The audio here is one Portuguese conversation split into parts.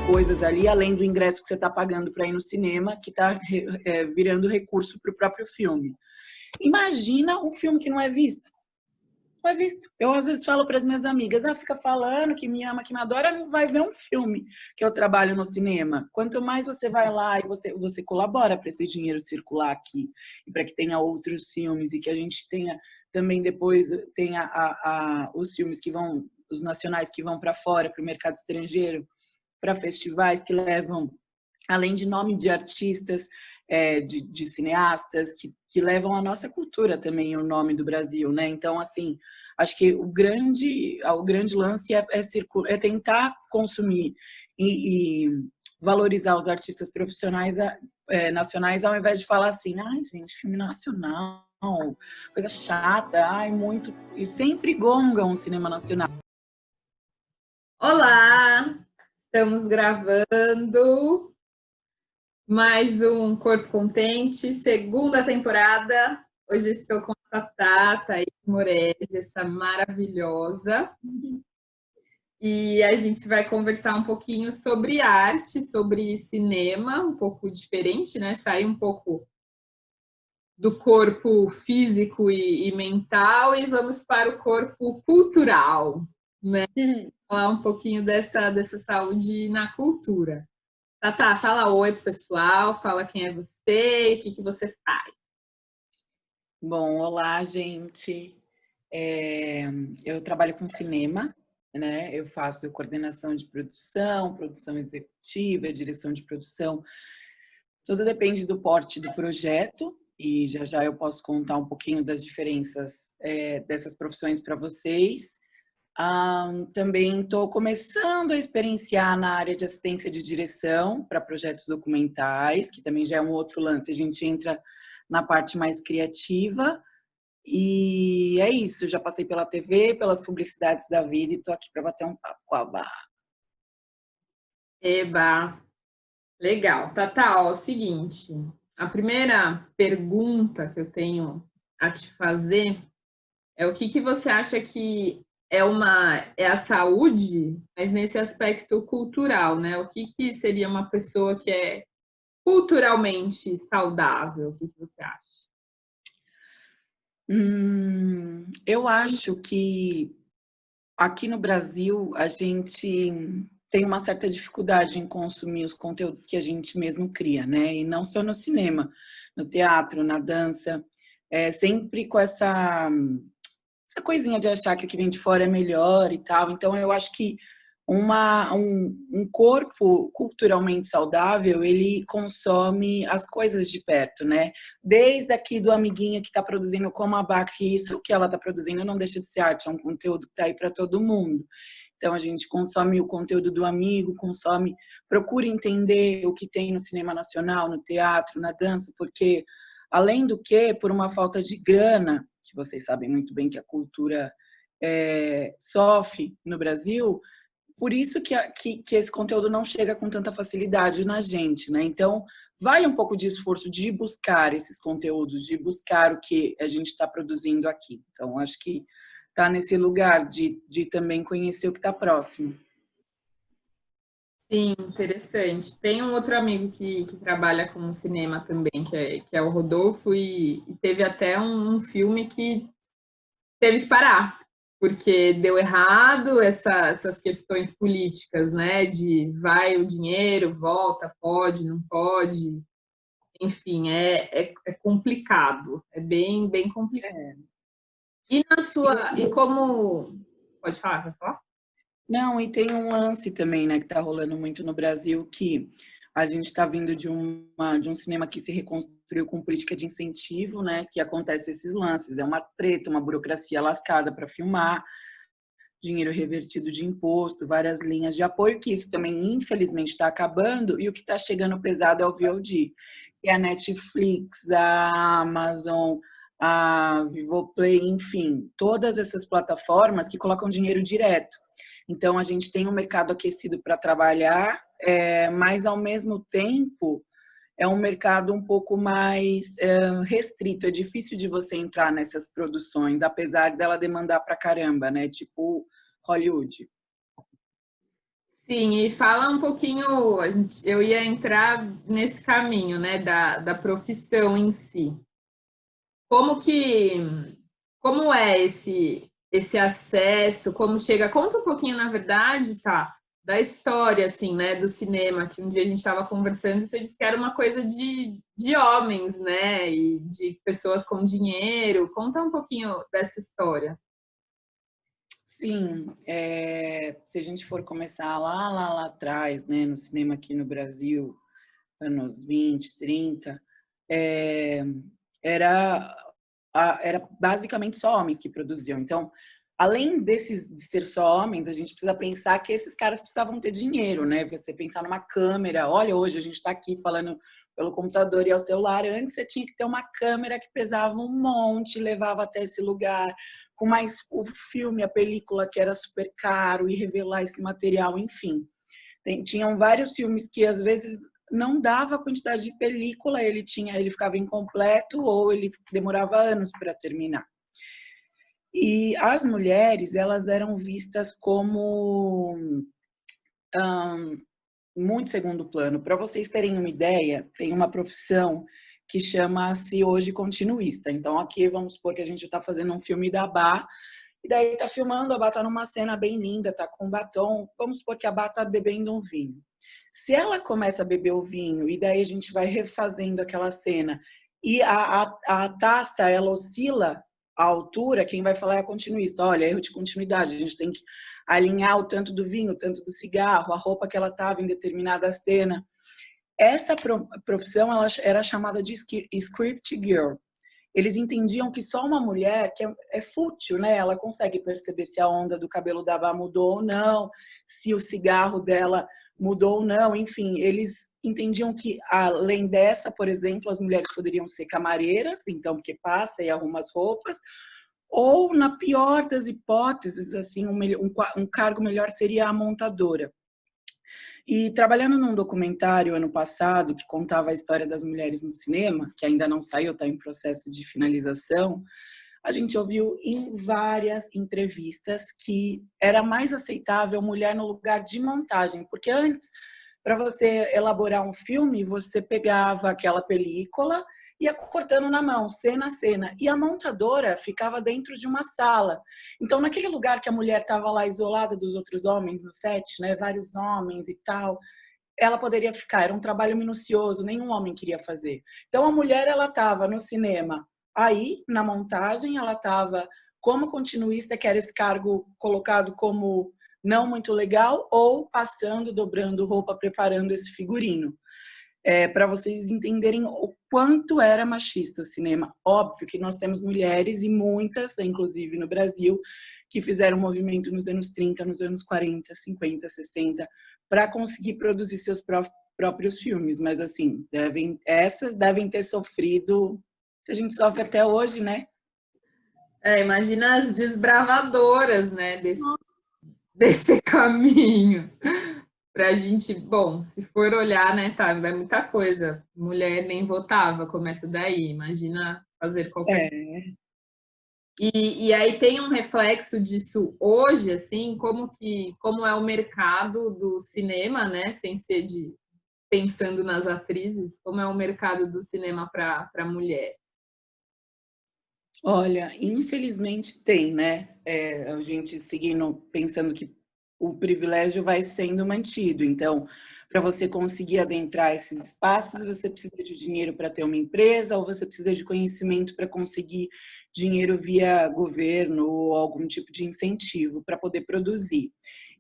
coisas ali, além do ingresso que você está pagando para ir no cinema, que está virando recurso para o próprio filme. Imagina um filme que não é visto. Não é visto. Eu, às vezes, falo para as minhas amigas, fica falando que me ama, que me adora, não vai ver um filme que eu trabalho no cinema. Quanto mais você vai lá e você colabora para esse dinheiro circular aqui, e para que tenha outros filmes, e que a gente tenha também depois os filmes que vão, os nacionais que vão para fora, para o mercado estrangeiro, para festivais que levam, além de nome de artistas, de cineastas, que levam a nossa cultura também, o nome do Brasil, né? Então, assim, acho que o grande lance é tentar consumir e valorizar os artistas profissionais nacionais, ao invés de falar assim, ai, gente, filme nacional, coisa chata, ai, muito... E sempre gongam o cinema nacional. Olá! Estamos gravando mais um Corpo Contente, segunda temporada. Hoje estou com a Thaís Morales, essa maravilhosa. E a gente vai conversar um pouquinho sobre arte, sobre cinema, um pouco diferente, né? Sair um pouco do corpo físico e mental e vamos para o corpo cultural, né? Falar um pouquinho dessa saúde na cultura. Tá, fala oi pro pessoal, fala quem é você e o que você faz. Bom, olá, gente. Eu trabalho com cinema, né? Eu faço coordenação de produção executiva, direção de produção. Tudo depende do porte do projeto e já eu posso contar um pouquinho das diferenças dessas profissões para vocês. Também estou começando a experienciar na área de assistência de direção para projetos documentais, que também já é um outro lance. A gente entra na parte mais criativa e é isso. Já passei pela TV, pelas publicidades da vida e estou aqui para bater um papo com a Bá. Eba, legal. Tá, ó, o seguinte, a primeira pergunta que eu tenho a te fazer é o que você acha que é a saúde, mas nesse aspecto cultural, né? O que seria uma pessoa que é culturalmente saudável? O que você acha? Eu acho que aqui no Brasil a gente tem uma certa dificuldade em consumir os conteúdos que a gente mesmo cria, né? E não só no cinema, no teatro, na dança, sempre com essa coisinha de achar que o que vem de fora é melhor e tal. Então, eu acho que um corpo culturalmente saudável, ele consome as coisas de perto, né? Desde aqui do amiguinho que está produzindo como a Bá, que isso que ela está produzindo não deixa de ser arte, é um conteúdo que está aí para todo mundo. Então, a gente consome o conteúdo do amigo, procura entender o que tem no cinema nacional, no teatro, na dança, porque, além do que, por uma falta de grana, que vocês sabem muito bem que a cultura sofre no Brasil, por isso que esse conteúdo não chega com tanta facilidade na gente, né? Então, vale um pouco de esforço de buscar esses conteúdos, de buscar o que a gente está produzindo aqui. Então, acho que está nesse lugar de também conhecer o que está próximo. Sim, interessante. Tem um outro amigo que trabalha com cinema também, que é o Rodolfo, e teve até um filme que teve que parar, porque deu errado essas questões políticas, né? De vai o dinheiro, volta, pode, não pode. Enfim, é complicado, é bem complicado. E como... Pode falar, vai falar? Não, e tem um lance também, né, que está rolando muito no Brasil, que a gente está vindo de um cinema que se reconstruiu com política de incentivo, né, que acontece esses lances, é uma treta, uma burocracia lascada para filmar, dinheiro revertido de imposto, várias linhas de apoio, que isso também, infelizmente, está acabando, e o que está chegando pesado é o VOD, que é a Netflix, a Amazon, a Vivoplay, enfim, todas essas plataformas que colocam dinheiro direto. Então, a gente tem um mercado aquecido para trabalhar, mas, ao mesmo tempo, é um mercado um pouco mais restrito. É difícil de você entrar nessas produções, apesar dela demandar pra caramba, né? Tipo Hollywood. Sim, e fala um pouquinho, eu ia entrar nesse caminho, né, da profissão em si. Como que, como é esse acesso, como chega, conta um pouquinho, na verdade, tá, da história, assim, né, do cinema, que um dia a gente estava conversando e você disse que era uma coisa de homens, né, e de pessoas com dinheiro. Conta um pouquinho dessa história. Sim, se a gente for começar lá atrás, né, no cinema aqui no Brasil, anos 20, 30, é, era, era basicamente só homens que produziam. Então, além de ser só homens, a gente precisa pensar que esses caras precisavam ter dinheiro, né? Você pensar numa câmera, olha, hoje a gente está aqui falando pelo computador e ao celular, antes você tinha que ter uma câmera que pesava um monte, levava até esse lugar, com mais o filme, a película que era super caro, e revelar esse material, enfim. Tinham vários filmes que às vezes não dava a quantidade de película, ele ficava incompleto ou ele demorava anos para terminar. E as mulheres, elas eram vistas como muito segundo plano. Para vocês terem uma ideia, tem uma profissão que chama-se hoje continuista. Então, aqui vamos supor que a gente está fazendo um filme da Bá, e daí está filmando, a Bá está numa cena bem linda, está com um batom, vamos supor que a Bá está bebendo um vinho. Se ela começa a beber o vinho, e daí a gente vai refazendo aquela cena, e a taça, ela oscila a altura, quem vai falar é a continuista. Olha, erro de continuidade, a gente tem que alinhar o tanto do vinho, o tanto do cigarro, a roupa que ela estava em determinada cena. Essa profissão ela era chamada de script girl. Eles entendiam que só uma mulher, que é fútil, né? Ela consegue perceber se a onda do cabelo da Bá mudou ou não, se o cigarro dela mudou ou não, enfim, eles entendiam que além dessa, por exemplo, as mulheres poderiam ser camareiras, então porque passa e arruma as roupas, ou, na pior das hipóteses, assim, um cargo melhor seria a montadora. E trabalhando num documentário ano passado que contava a história das mulheres no cinema, que ainda não saiu, está em processo de finalização, a gente ouviu em várias entrevistas que era mais aceitável mulher no lugar de montagem, porque antes, para você elaborar um filme, você pegava aquela película, ia cortando na mão, cena a cena, e a montadora ficava dentro de uma sala. Então, naquele lugar que a mulher estava lá isolada dos outros homens no set, né, vários homens e tal, ela poderia ficar, era um trabalho minucioso, nenhum homem queria fazer. Então a mulher ela estava no cinema, aí na montagem ela estava como continuista, que era esse cargo colocado como não muito legal, ou passando, dobrando roupa, preparando esse figurino. Para vocês entenderem o quanto era machista o cinema. Óbvio que nós temos mulheres, e muitas, inclusive no Brasil, que fizeram um movimento nos anos 30, nos anos 40, 50, 60, para conseguir produzir seus próprios filmes. Mas, assim, essas devem ter sofrido, a gente sofre até hoje, né? Imagina as desbravadoras, né, desse caminho. Pra gente, bom, se for olhar, né, tá, vai muita coisa. Mulher nem votava, começa daí. Imagina fazer qualquer coisa. É. E aí tem um reflexo disso hoje, assim, como é o mercado do cinema, né, sem ser pensando nas atrizes, como é o mercado do cinema para mulher. Olha, infelizmente tem, né? A gente seguindo, pensando que o privilégio vai sendo mantido. Então, para você conseguir adentrar esses espaços, você precisa de dinheiro para ter uma empresa, ou você precisa de conhecimento para conseguir dinheiro via governo ou algum tipo de incentivo para poder produzir.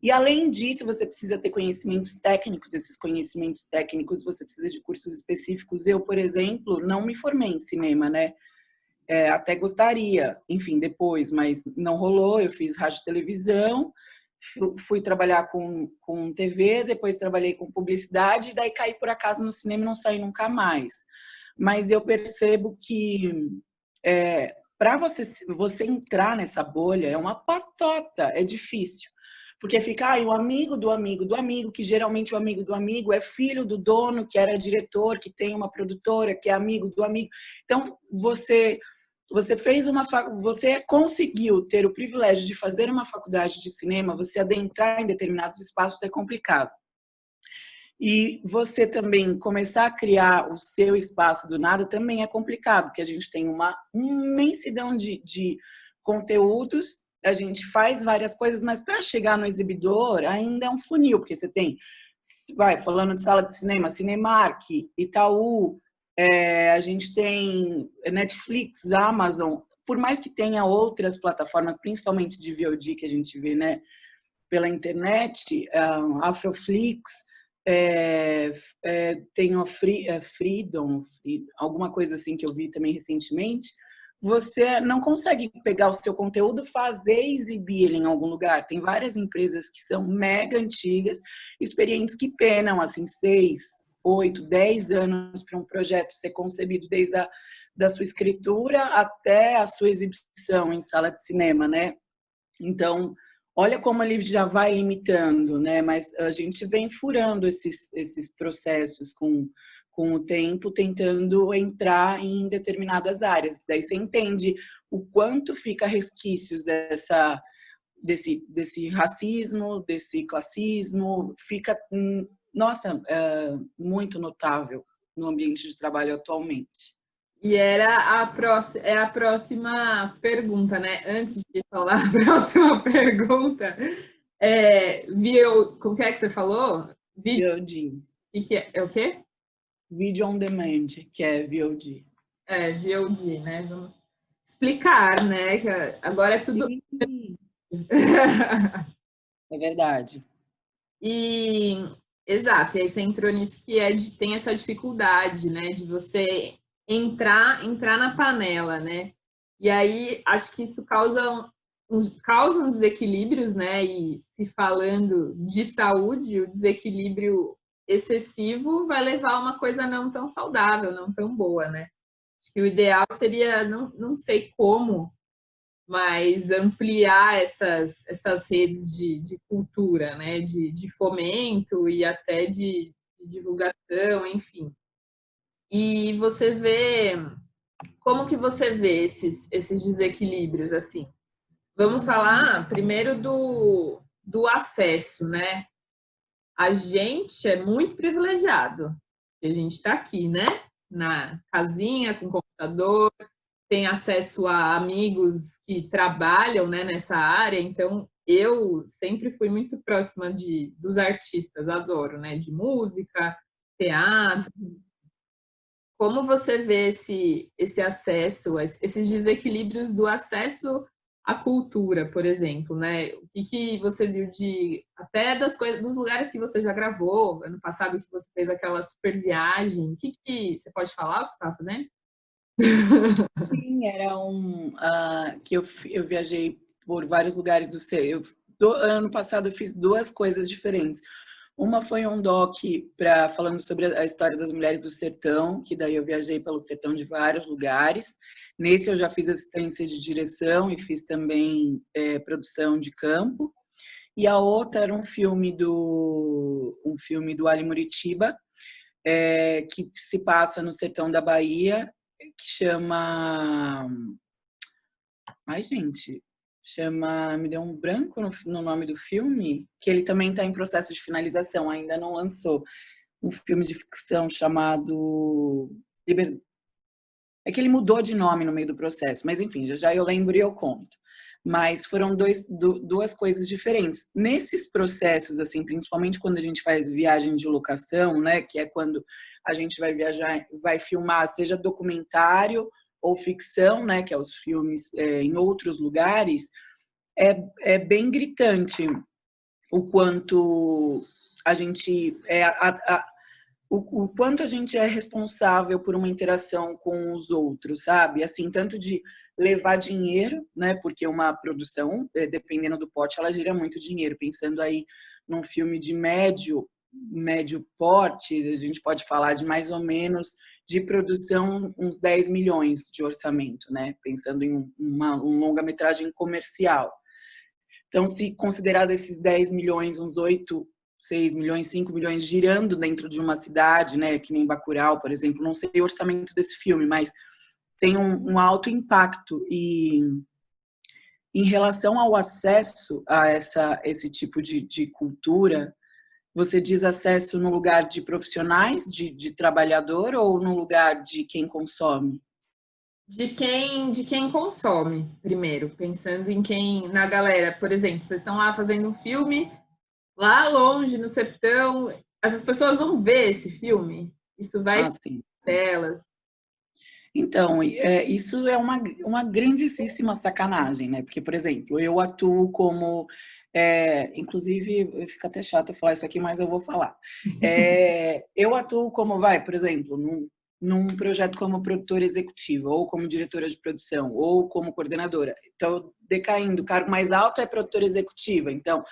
E além disso, você precisa ter conhecimentos técnicos. Esses conhecimentos técnicos, você precisa de cursos específicos. Eu, por exemplo, não me formei em cinema, né? Até gostaria, enfim, depois, mas não rolou. Eu fiz rádio e televisão, fui trabalhar com TV, depois trabalhei com publicidade, e daí caí por acaso no cinema e não saí nunca mais. Mas eu percebo que para você entrar nessa bolha é uma patota, é difícil. Porque fica o amigo do amigo do amigo, que geralmente o amigo do amigo é filho do dono, que era diretor, que tem uma produtora, que é amigo do amigo. Então, você você conseguiu ter o privilégio de fazer uma faculdade de cinema, você adentrar em determinados espaços é complicado. E você também começar a criar o seu espaço do nada também é complicado, porque a gente tem uma imensidão de conteúdos, a gente faz várias coisas, mas para chegar no exibidor ainda é um funil, porque você tem, falando de sala de cinema, Cinemark, Itaú, a gente tem Netflix, Amazon, por mais que tenha outras plataformas, principalmente de VOD que a gente vê, né, pela internet, Afroflix, tem a Freedom, alguma coisa assim que eu vi também recentemente, você não consegue pegar o seu conteúdo, fazer e exibir ele em algum lugar. Tem várias empresas que são mega antigas, experientes que penam assim 6, 8, 10 anos para um projeto ser concebido desde da sua escritura até a sua exibição em sala de cinema, né? Então, olha como ele já vai limitando, né? Mas a gente vem furando esses processos com o tempo, tentando entrar em determinadas áreas. Daí você entende o quanto fica resquícios desse racismo, desse classismo, fica, nossa, muito notável no ambiente de trabalho atualmente. E era a próxima pergunta, né? Antes de falar a próxima pergunta, como que é que você falou? VOD. E que é o quê? Video on demand, que é VOD. VOD, né? Vamos explicar, né? Que agora é tudo... É verdade. Exato, e aí você entrou nisso que tem essa dificuldade, né? De você entrar na panela, né? E aí acho que isso causam desequilíbrios, né? E se falando de saúde, o desequilíbrio excessivo vai levar a uma coisa não tão saudável, não tão boa, né? Acho que o ideal seria, não sei como, mas ampliar essas redes de cultura, né? De fomento e até de divulgação, enfim. E você vê, como que você vê esses desequilíbrios, assim? Vamos falar primeiro do acesso, né? A gente é muito privilegiado. A gente está aqui, né? Na casinha, com computador, tem acesso a amigos que trabalham, né, nessa área. Então, eu sempre fui muito próxima dos artistas, adoro, né? De música, teatro. Como você vê esse acesso, esses desequilíbrios do acesso à cultura, por exemplo, né? O que você viu até dos lugares que você já gravou, ano passado que você fez aquela super viagem, o que você pode falar o que você estava fazendo? Sim, era que eu viajei por vários lugares do Sertão. Ano passado eu fiz 2 coisas diferentes. Uma foi um doc falando sobre a história das mulheres do sertão, que daí eu viajei pelo sertão de vários lugares. Nesse eu já fiz assistência de direção e fiz também produção de campo. E a outra era um filme do Ali Muritiba, que se passa no sertão da Bahia, que chama... Ai, gente... Me deu um branco no nome do filme, que ele também está em processo de finalização, ainda não lançou. Um filme de ficção chamado... É que ele mudou de nome no meio do processo, mas enfim, já eu lembro e eu conto. Mas foram 2 coisas diferentes. Nesses processos, assim, principalmente quando a gente faz viagem de locação, né, que é quando a gente vai viajar, vai filmar, seja documentário ou ficção, né, que é os filmes em outros lugares, é bem gritante o quanto a gente o quanto a gente é responsável por uma interação com os outros, sabe? Assim, tanto de levar dinheiro, né? Porque uma produção, dependendo do porte, ela gira muito dinheiro. Pensando aí num filme de médio porte, a gente pode falar de mais ou menos de produção uns 10 milhões de orçamento, né? Pensando em um longa-metragem comercial. Então, se considerar desses 10 milhões, uns 8, 6 milhões, 5 milhões girando dentro de uma cidade, né? Que nem Bacurau, por exemplo, não sei o orçamento desse filme, mas tem um alto impacto. E em relação ao acesso a esse tipo de cultura, você diz acesso no lugar de profissionais, de trabalhador, ou no lugar de quem consome? De quem consome, primeiro, pensando em quem, na galera, por exemplo, vocês estão lá fazendo um filme, lá longe, no sertão, essas pessoas vão ver esse filme? Isso vai Ah, chegar sim. delas? Então, isso é uma grandíssima sacanagem, né? Porque, por exemplo, eu atuo como... inclusive, fica até chato eu falar isso aqui, mas eu vou falar. Eu atuo como, por exemplo, num projeto como produtora executiva, ou como diretora de produção, ou como coordenadora. Então, decaindo, o cargo mais alto é produtora executiva. Então,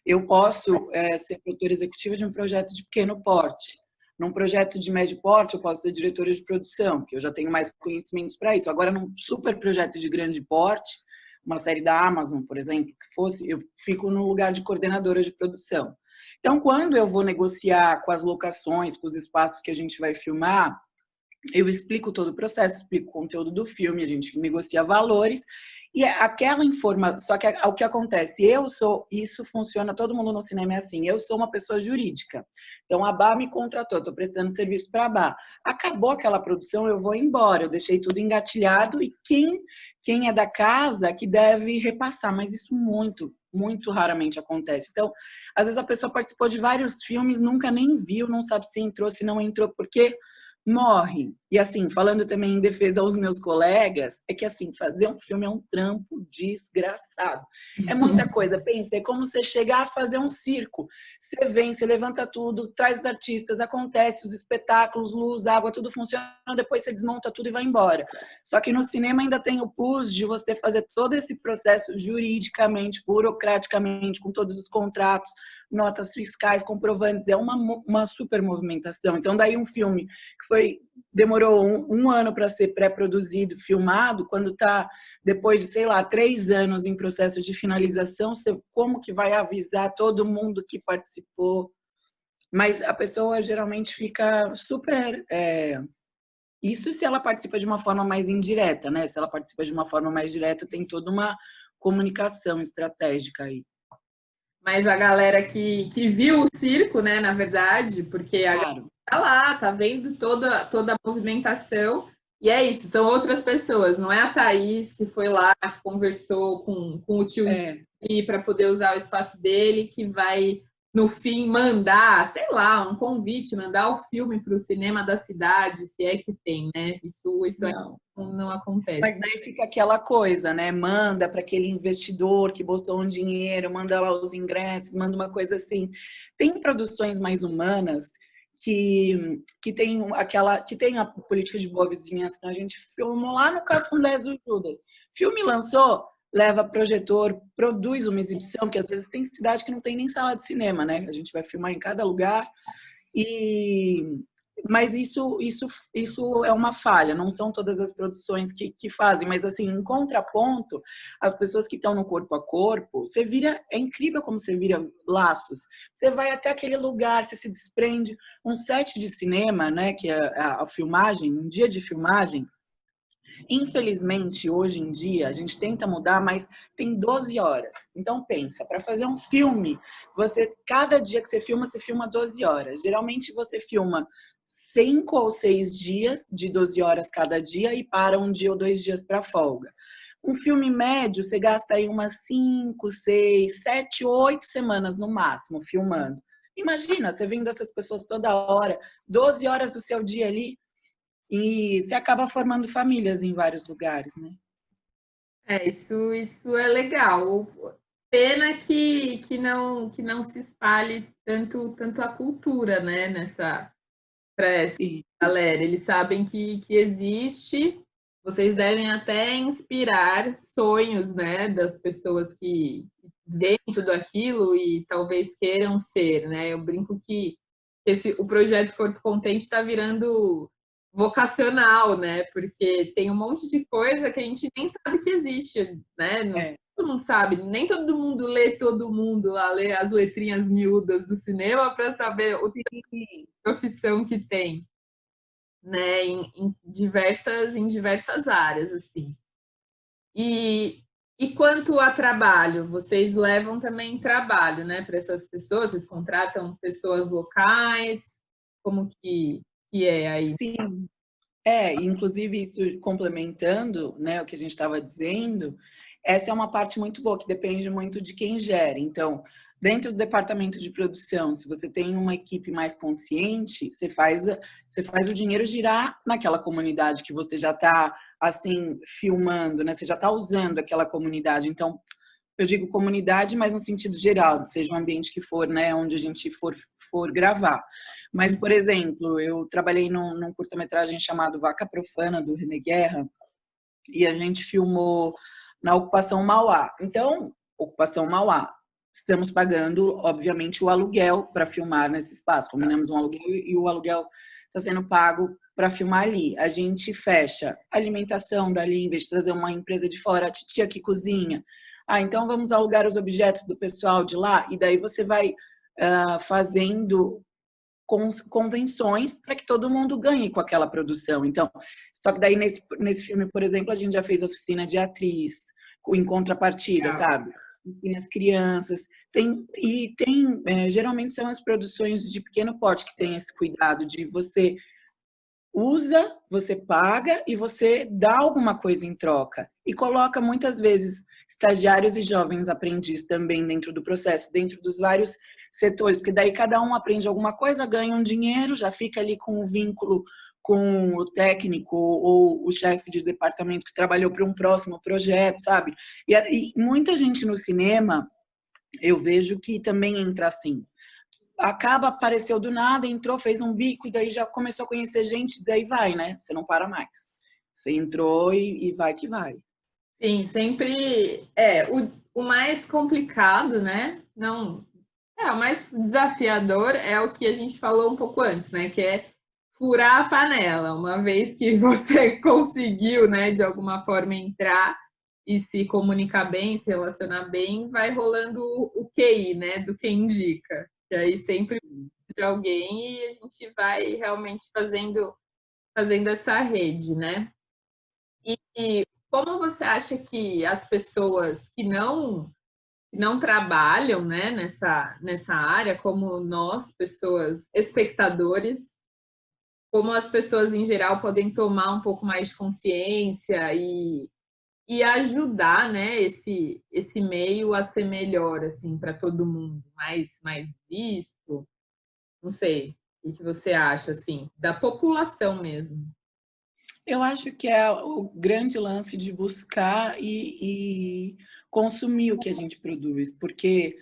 eu posso ser produtora executiva de um projeto de pequeno porte. Num projeto de médio porte, eu posso ser diretora de produção, que eu já tenho mais conhecimentos para isso. Agora, num super projeto de grande porte, uma série da Amazon, por exemplo, que fosse, eu fico no lugar de coordenadora de produção. Então, quando eu vou negociar com as locações, com os espaços que a gente vai filmar, eu explico todo o processo, explico o conteúdo do filme, a gente negocia valores, e aquela informação, só que o que acontece, isso funciona, todo mundo no cinema é assim, eu sou uma pessoa jurídica, então a BA me contratou, estou prestando serviço para a BA, acabou aquela produção, eu vou embora, eu deixei tudo engatilhado, e quem é da casa que deve repassar, mas isso muito raramente acontece. Então, às vezes a pessoa participou de vários filmes, nunca nem viu, não sabe se entrou, se não entrou, porque morre. E assim, falando também em defesa aos meus colegas, é que assim, fazer um filme é um trampo desgraçado. É muita coisa. Pensa, é como você chegar a fazer um circo. Você vem, você levanta tudo, traz os artistas, acontece os espetáculos, luz, água, tudo funciona, depois você desmonta tudo e vai embora. Só que no cinema ainda tem o plus de você fazer todo esse processo juridicamente, burocraticamente, com todos os contratos, notas fiscais, comprovantes, é uma super movimentação. Então, daí um filme que demorou um ano para ser pré-produzido, filmado, quando está depois de, sei lá, 3 anos em processo de finalização, como que vai avisar todo mundo que participou? Mas a pessoa geralmente fica super... Isso se ela participa de uma forma mais indireta, né? Se ela participa de uma forma mais direta, tem toda uma comunicação estratégica aí. Mas a galera que viu o circo, né, na verdade, porque a galera Claro. tá lá, tá vendo toda a movimentação, e é isso, são outras pessoas, não é a Thaís que foi lá, que conversou com o tiozinho para poder usar o espaço dele, que vai, no fim, mandar, sei lá, um convite, mandar o filme para o cinema da cidade, se é que tem, né? Isso não acontece. Mas daí fica aquela coisa, né? Manda para aquele investidor que botou um dinheiro, manda lá os ingressos, manda uma coisa assim. Tem produções mais humanas que tem a política de boa vizinhança. A gente filmou lá no Cafundés do Judas. Filme lançou, leva projetor, produz uma exibição, que às vezes tem cidade que não tem nem sala de cinema, né? A gente vai filmar em cada lugar. Mas isso é uma falha, não são todas as produções que fazem, mas assim, em contraponto, as pessoas que estão no corpo a corpo, é incrível como você vira laços. Você vai até aquele lugar, você se desprende. Um set de cinema, né, que é a filmagem, um dia de filmagem, infelizmente, hoje em dia, a gente tenta mudar, mas tem 12 horas. Então, pensa, para fazer um filme, cada dia que você filma 12 horas. Geralmente, você filma 5 ou 6 dias, de 12 horas cada dia, e para 1 dia ou 2 dias para folga. Um filme médio, você gasta aí umas 5, 6, 7, 8 semanas no máximo filmando. Imagina, você vendo essas pessoas toda hora, 12 horas do seu dia ali, e você acaba formando famílias em vários lugares, né? Isso é legal. Pena que não se espalhe tanto a cultura, né, para essa Sim. galera. Eles sabem que existe, vocês devem até inspirar sonhos, né, das pessoas que veem tudo aquilo e talvez queiram ser, né? Eu brinco que o projeto Corpo Contente está virando vocacional, né? Porque tem um monte de coisa que a gente nem sabe que existe, né? Todo mundo sabe, nem todo mundo lê todo mundo lá, lê as letrinhas miúdas do cinema para saber o tipo de profissão que tem. né, em diversas áreas, assim. E quanto a trabalho, vocês levam também trabalho, né, para essas pessoas? Vocês contratam pessoas locais? Como que é aí? Sim, inclusive isso complementando, né, o que a gente estava dizendo, essa é uma parte muito boa, que depende muito de quem gera. Então, dentro do departamento de produção, se você tem uma equipe mais consciente, você faz o dinheiro girar naquela comunidade que você já está, assim, filmando, né? Você já está usando aquela comunidade. Então, eu digo comunidade, mas no sentido geral, seja o ambiente que for, né, onde a gente for gravar. Mas, por exemplo, eu trabalhei num curta-metragem chamado Vaca Profana, do René Guerra, e a gente filmou na Ocupação Mauá. Então, Ocupação Mauá, estamos pagando, obviamente, o aluguel para filmar nesse espaço. Combinamos um aluguel e o aluguel está sendo pago para filmar ali. A gente fecha a alimentação dali, em vez de trazer uma empresa de fora, a titia que cozinha. Ah, então vamos alugar os objetos do pessoal de lá, e daí você vai fazendo convenções para que todo mundo ganhe com aquela produção. Então, só que daí nesse filme, por exemplo, a gente já fez oficina de atriz, em contrapartida, sabe? Ensina as crianças. Geralmente são as produções de pequeno porte que tem esse cuidado de você usa, você paga e você dá alguma coisa em troca. E coloca muitas vezes estagiários e jovens aprendizes também dentro do processo, dentro dos vários setores, porque daí cada um aprende alguma coisa, ganha um dinheiro, já fica ali com o vínculo com o técnico ou o chefe de departamento que trabalhou para um próximo projeto, sabe? E muita gente no cinema, eu vejo que também entra assim. Acaba, apareceu do nada, entrou, fez um bico, e daí já começou a conhecer gente, daí vai, né? Você não para mais. Você entrou e vai que vai. Sim, sempre o mais complicado, né? Não, o mais desafiador é o que a gente falou um pouco antes, né? Que é furar a panela. Uma vez que você conseguiu, né, de alguma forma entrar e se comunicar bem, se relacionar bem, vai rolando o QI, né? Do que indica. E aí sempre de alguém e a gente vai realmente fazendo essa rede, né? E como você acha que as pessoas que não trabalham, né, nessa área, como nós, pessoas espectadores, como as pessoas em geral podem tomar um pouco mais de consciência e ajudar, né, esse meio a ser melhor assim para todo mundo, mais visto? Não sei. O que você acha assim, da população mesmo? Eu acho que é o grande lance de buscar e consumir o que a gente produz, porque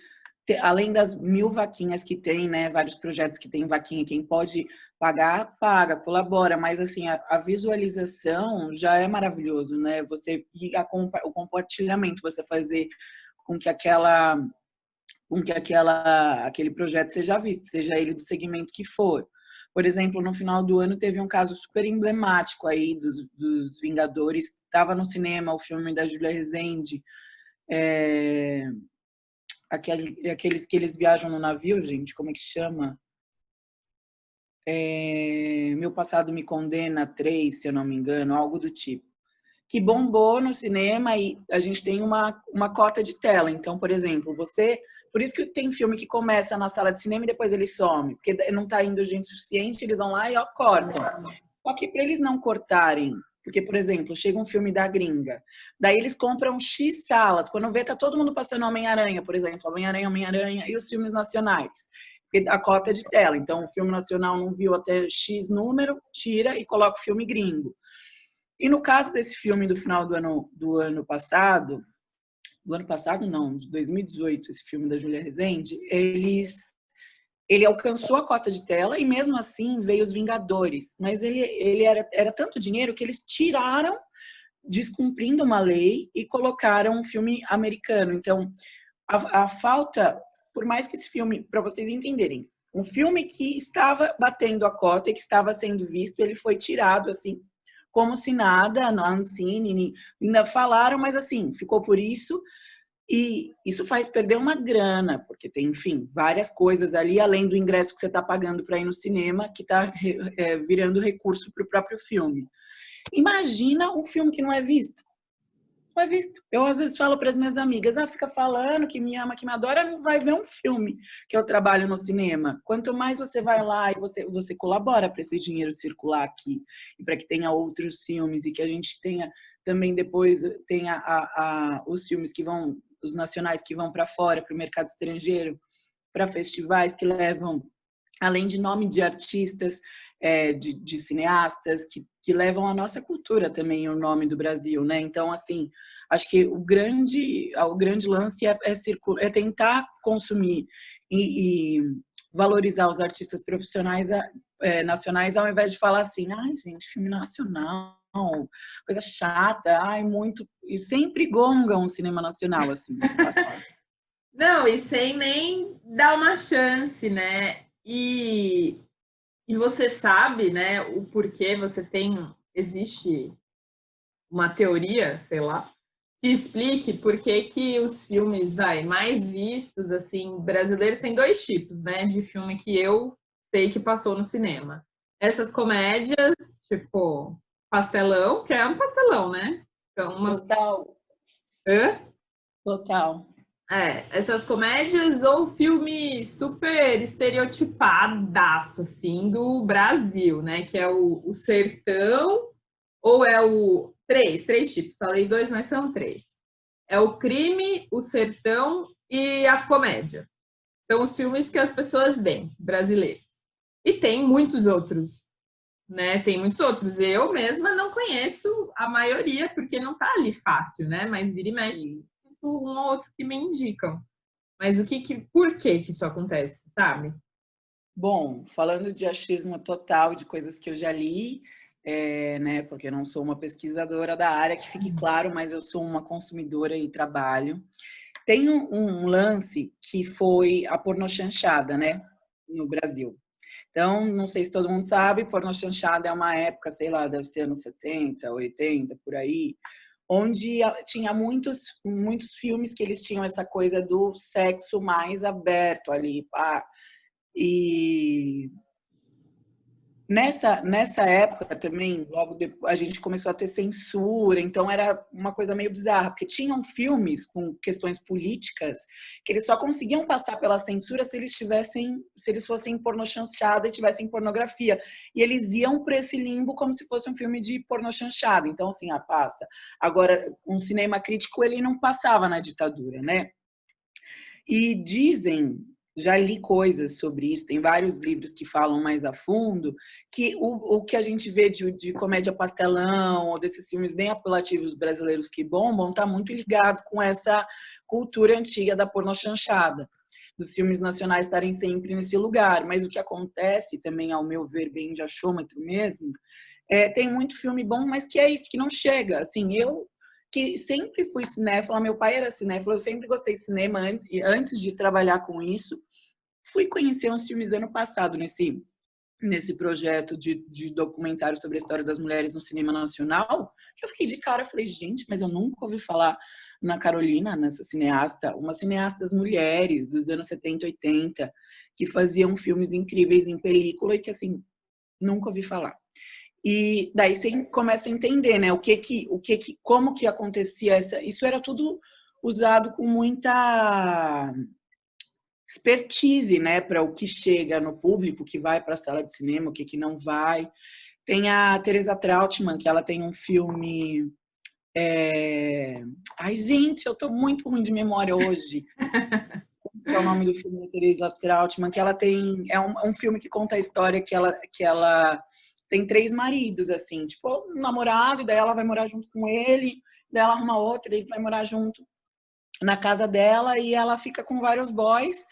além das 1000 vaquinhas que tem, né, vários projetos que tem vaquinha, quem pode pagar, paga, colabora, mas assim, a visualização já é maravilhoso, né? Você e o compartilhamento, você fazer com que aquele projeto seja visto, seja ele do segmento que for. Por exemplo, no final do ano teve um caso super emblemático aí dos Vingadores. Estava no cinema o filme da Júlia Rezende, aqueles que eles viajam no navio, gente, como é que chama? Meu Passado Me Condena 3, se eu não me engano, algo do tipo. Que bombou no cinema e a gente tem uma cota de tela. Então, por exemplo, por isso que tem filme que começa na sala de cinema e depois ele some, porque não está indo gente suficiente, eles vão lá e cortam. Só que para eles não cortarem, porque, por exemplo, chega um filme da gringa, daí eles compram X salas, quando vê tá todo mundo passando Homem-Aranha, por exemplo, Homem-Aranha, e os filmes nacionais. Porque a cota de tela. Então, o filme nacional não viu até X número, tira e coloca o filme gringo. E no caso desse filme do final do ano passado não, de 2018, esse filme da Júlia Rezende, ele alcançou a cota de tela e mesmo assim veio Os Vingadores. Mas ele era tanto dinheiro que eles tiraram, descumprindo uma lei, e colocaram um filme americano. Então, a falta, por mais que esse filme, para vocês entenderem, um filme que estava batendo a cota e que estava sendo visto, ele foi tirado assim, como se nada, na Ancine, ainda falaram, mas assim, ficou por isso. E isso faz perder uma grana, porque tem, enfim, várias coisas ali, além do ingresso que você está pagando para ir no cinema, que está virando recurso para o próprio filme. Imagina um filme que não é visto. Não é visto. Eu, às vezes, falo para as minhas amigas, fica falando que me ama, que me adora, não vai ver um filme que eu trabalho no cinema. Quanto mais você vai lá e você colabora para esse dinheiro circular aqui, e para que tenha outros filmes, e que a gente tenha também depois tenha os filmes que vão, os nacionais que vão para fora, para o mercado estrangeiro, para festivais que levam, além de nome de artistas, de cineastas, que levam a nossa cultura também, o nome do Brasil, né? Então, assim, acho que o grande lance é tentar consumir e valorizar os artistas profissionais nacionais, ao invés de falar assim, ai, gente, filme nacional, coisa chata, ai, muito... E sempre gongam o cinema nacional, assim. Não, e sem nem dar uma chance, né? E você sabe, né, o porquê existe uma teoria, sei lá, que explique por que os filmes, mais vistos, assim, brasileiros, tem dois tipos, né, de filme que eu sei que passou no cinema. Essas comédias, tipo, pastelão, que é um pastelão, né? Então, Total. Hã? Total. Essas comédias ou filme super estereotipadaço, assim, do Brasil, né? Que é o Sertão, ou é o... Três tipos. Falei dois, mas são três. É o Crime, o Sertão e a comédia. São os filmes que as pessoas veem, brasileiros. E tem muitos outros, né? Tem muitos outros. Eu mesma não conheço a maioria, porque não tá ali fácil, né? Mas vira e mexe um ou outro que me indicam. Mas por que isso acontece, sabe? Bom, falando de achismo total, de coisas que eu já li, né, porque eu não sou uma pesquisadora da área, que fique claro, mas eu sou uma consumidora e trabalho. Tem um lance que foi a pornochanchada, né, no Brasil. Então, não sei se todo mundo sabe, pornochanchada é uma época, sei lá, deve ser anos 70, 80, por aí, onde tinha muitos filmes que eles tinham essa coisa do sexo mais aberto ali, pá. E nessa época também, logo depois, a gente começou a ter censura, então era uma coisa meio bizarra, porque tinham filmes com questões políticas que eles só conseguiam passar pela censura se eles fossem pornochanchada e tivessem pornografia. E eles iam para esse limbo como se fosse um filme de pornochanchada. Então, assim, passa. Agora, um cinema crítico, ele não passava na ditadura, né? E dizem, já li coisas sobre isso, tem vários livros que falam mais a fundo, que o que a gente vê de comédia pastelão, ou desses filmes bem apelativos brasileiros que bombam, está muito ligado com essa cultura antiga da pornochanchada, dos filmes nacionais estarem sempre nesse lugar. Mas o que acontece também, ao meu ver, bem de achômetro mesmo, tem muito filme bom, mas que é isso, que não chega. Assim, eu que sempre fui cinéfila, meu pai era cinéfilo, eu sempre gostei de cinema antes de trabalhar com isso. Fui conhecer uns filmes ano passado nesse projeto de documentário sobre a história das mulheres no cinema nacional, que eu fiquei de cara, falei, gente, mas eu nunca ouvi falar na Carolina, nessa cineasta, uma cineastas mulheres dos anos 70, 80, que faziam filmes incríveis em película e que, assim, nunca ouvi falar. E daí você começa a entender, né, como que acontecia isso era tudo usado com muita expertise, né, para o que chega no público, que vai para a sala de cinema, o que não vai. Tem a Teresa Trautmann, que ela tem um filme... Ai, gente, eu tô muito ruim de memória hoje. Qual é o nome do filme da Teresa Trautmann? Que ela tem... É um filme que conta a história que ela tem 3 maridos, assim, tipo, um namorado, e daí ela vai morar junto com ele, daí ela arruma outro, daí ele vai morar junto na casa dela, e ela fica com vários boys.